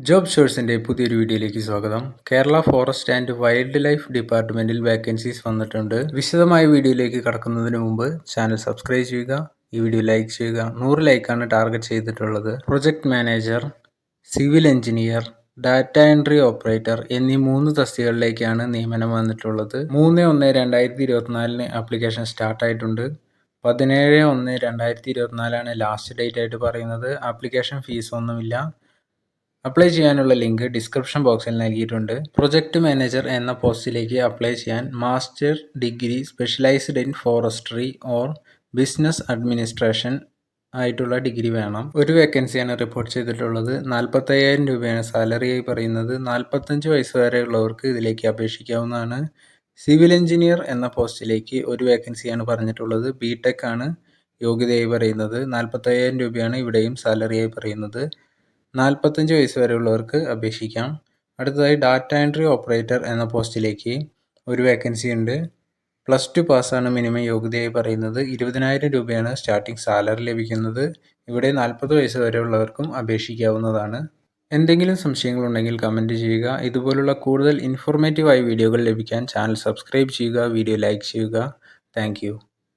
Job ഷോഴ്സിൻ്റെ പുതിയൊരു വീഡിയോയിലേക്ക് സ്വാഗതം. Kerala forest and wildlife ഡിപ്പാർട്ട്മെൻറ്റിൽ വേക്കൻസീസ് വന്നിട്ടുണ്ട്. വിശദമായ വീഡിയോയിലേക്ക് കടക്കുന്നതിന് മുമ്പ് ചാനൽ സബ്സ്ക്രൈബ് ചെയ്യുക, ഈ വീഡിയോ ലൈക്ക് ചെയ്യുക. 100 ലൈക്കാണ് ടാർഗറ്റ് ചെയ്തിട്ടുള്ളത്. Project manager, civil engineer, data entry operator എന്നീ 3 തസ്തികകളിലേക്കാണ് നിയമനം വന്നിട്ടുള്ളത്. 3/1/2024 ആപ്ലിക്കേഷൻ സ്റ്റാർട്ടായിട്ടുണ്ട്. 17/1/2024 ലാസ്റ്റ് ഡേറ്റ് ആയിട്ട് പറയുന്നത്. ആപ്ലിക്കേഷൻ ഫീസ് ഒന്നുമില്ല. അപ്ലൈ ചെയ്യാനുള്ള ലിങ്ക് ഡിസ്ക്രിപ്ഷൻ ബോക്സിൽ നൽകിയിട്ടുണ്ട്. പ്രൊജക്ട് മാനേജർ എന്ന പോസ്റ്റിലേക്ക് അപ്ലൈ ചെയ്യാൻ master degree specialised in forestry or business administration ആയിട്ടുള്ള ഡിഗ്രി വേണം. ഒരു വേക്കൻസിയാണ് റിപ്പോർട്ട് ചെയ്തിട്ടുള്ളത്. 45,000 രൂപയാണ് സാലറിയായി പറയുന്നത്. 45 വയസ്സ് വരെയുള്ളവർക്ക് ഇതിലേക്ക് അപേക്ഷിക്കാവുന്നതാണ്. സിവിൽ എഞ്ചിനീയർ എന്ന പോസ്റ്റിലേക്ക് ഒരു വേക്കൻസിയാണ് പറഞ്ഞിട്ടുള്ളത്. ബിടെക് ആണ് യോഗ്യതയായി പറയുന്നത്. 45,000 രൂപയാണ് ഇവിടെയും സാലറിയായി പറയുന്നത്. 45 വയസ്സ് വരെയുള്ളവർക്ക് അപേക്ഷിക്കാം. അടുത്തതായി ഡാറ്റ എൻട്രി ഓപ്പറേറ്റർ എന്ന പോസ്റ്റിലേക്ക് ഒരു വേക്കൻസി ഉണ്ട്. +2 പാസ്സാണ് മിനിമം യോഗ്യതയായി പറയുന്നത്. 20,000 രൂപയാണ് സ്റ്റാർട്ടിംഗ് സാലറി ലഭിക്കുന്നത്. ഇവിടെ 40 വയസ്സ് വരെയുള്ളവർക്കും അപേക്ഷിക്കാവുന്നതാണ്. എന്തെങ്കിലും സംശയങ്ങളുണ്ടെങ്കിൽ കമൻറ്റ് ചെയ്യുക. ഇതുപോലുള്ള കൂടുതൽ ഇൻഫോർമേറ്റീവായ വീഡിയോകൾ ലഭിക്കാൻ ചാനൽ സബ്സ്ക്രൈബ് ചെയ്യുക, വീഡിയോ ലൈക്ക് ചെയ്യുക. താങ്ക്